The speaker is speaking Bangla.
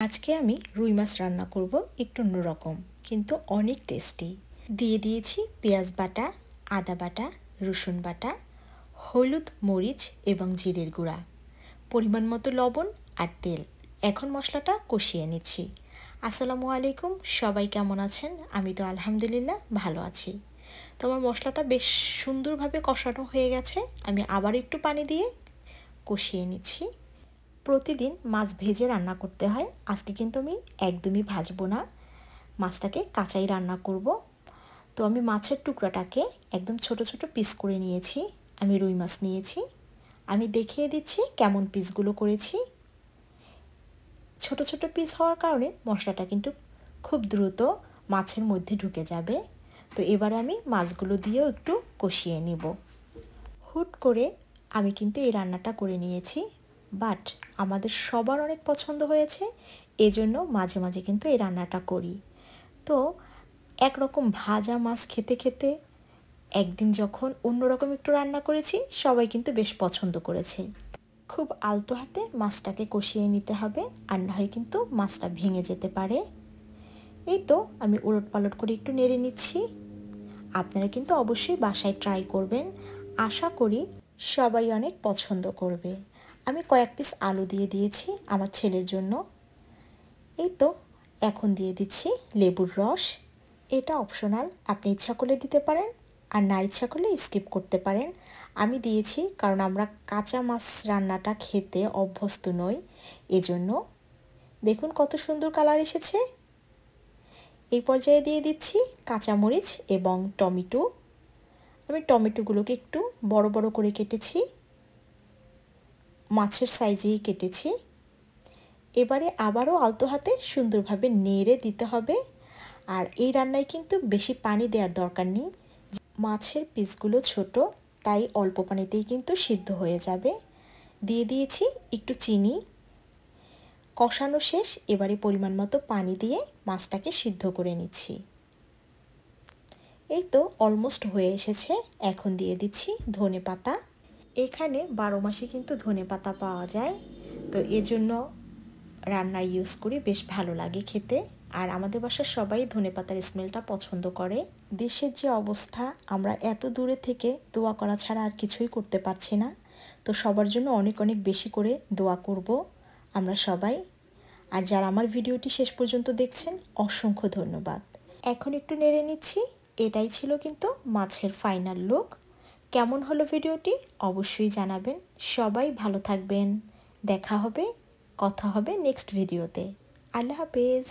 আজকে আমি রুই মাছ রান্না করব একটু অন্যরকম কিন্তু অনেক টেস্টি। দিয়ে দিয়েছি পেঁয়াজ বাটা, আদা বাটা, রসুন বাটা, হলুদ, মরিচ এবং জিরের গুঁড়া, পরিমাণ মতো লবণ আর তেল। এখন মশলাটা কষিয়ে নিচ্ছি। আসসালামু আলাইকুম, সবাই কেমন আছেন? আমি তো আলহামদুলিল্লাহ ভালো আছি। তো আমার মশলাটা বেশ সুন্দরভাবে কষানো হয়ে গেছে। আমি আবার একটু পানি দিয়ে কষিয়ে নিচ্ছি। প্রতিদিন মাছ ভেজে রান্না করতে হয়, আজকে কিন্তু আমি একদমই ভাজবো না, মাছটাকে কাঁচাই রান্না করব। তো আমি মাছের টুকরাটাকে একদম ছোট ছোট পিস করে নিয়েছি। আমি রুই মাছ নিয়েছি, আমি দেখিয়ে দিচ্ছি কেমন পিসগুলো করেছি। ছোট ছোট পিস হওয়ার কারণে মশলাটা কিন্তু খুব দ্রুত মাছের মধ্যে ঢুকে যাবে। তো এবার আমি মাছগুলো দিয়েও একটু কষিয়ে নিব। হুট করে আমি কিন্তু এই রান্নাটা করে নিয়েছি, বাট আমাদের সবার অনেক পছন্দ হয়েছে, এজন্য মাঝে মাঝে কিন্তু এই রান্নাটা করি। তো একরকম ভাজা মাছ খেতে খেতে একদিন যখন অন্যরকম একটু রান্না করেছি, সবাই কিন্তু বেশ পছন্দ করেছে। খুব আলতো হাতে মাছটাকে কষিয়ে নিতে হবে, আর না হয় কিন্তু মাছটা ভেঙে যেতে পারে। এই তো আমি উলট পালট করে একটু নেড়ে নিচ্ছি। আপনারা কিন্তু অবশ্যই বাসায় ট্রাই করবেন, আশা করি সবাই অনেক পছন্দ করবে। আমি কয়েক পিস আলু দিয়ে দিয়েছি আমার ছেলের জন্য। এই তো এখন দিয়ে দিচ্ছি লেবুর রস। এটা অপশনাল, আপনি ইচ্ছা করলে দিতে পারেন, আর না ইচ্ছা করলে স্কিপ করতে পারেন। আমি দিয়েছি কারণ আমরা কাঁচা মাছ রান্নাটা খেতে অভ্যস্ত নই, এজন্য। দেখুন কত সুন্দর কালার এসেছে। এই পর্যায়ে দিয়ে দিচ্ছি কাঁচামরিচ এবং টমেটো। আমি টমেটোগুলোকে একটু বড় বড় করে কেটেছি, মাছের সাইজেই কেটেছি। এবারে আবারও আলতো হাতে সুন্দরভাবে নেড়ে দিতে হবে। আর এই রান্নায় কিন্তু বেশি পানি দেওয়ার দরকার নেই, মাছের পিসগুলো ছোট, তাই অল্প পানিতেই কিন্তু সিদ্ধ হয়ে যাবে। দিয়ে দিয়েছি একটু চিনি। কষানো শেষ, এবারে পরিমাণ মতো পানি দিয়ে মাছটাকে সিদ্ধ করে নিচ্ছি। এই তো অলমোস্ট হয়ে এসেছে। এখন দিয়ে দিচ্ছি ধনেপাতা। এখানে 12 মাসে কিন্তু ধনেপাতা পাওয়া যায়, তো এজন্য রান্নায় ইউজ করি, বেশ ভালো লাগে খেতে। আর আমাদের বাসার সবাই ধনেপাতার স্মেলটা পছন্দ করে। দেশের যে অবস্থা, আমরা এত দূরে থেকে দোয়া করা ছাড়া আর কিছুই করতে পারছি না। তো সবার জন্য অনেক অনেক বেশি করে দোয়া করব আমরা সবাই। আর যারা আমার ভিডিওটি শেষ পর্যন্ত দেখছেন, অসংখ্য ধন্যবাদ। এখন একটু নেড়ে নিচ্ছি। এটাই ছিল কিন্তু মাছের ফাইনাল লুক। কেমন হলো ভিডিওটি অবশ্যই জানাবেন। সবাই ভালো থাকবেন। দেখা হবে, কথা হবে নেক্সট ভিডিওতে। আল্লাহ হাফেজ।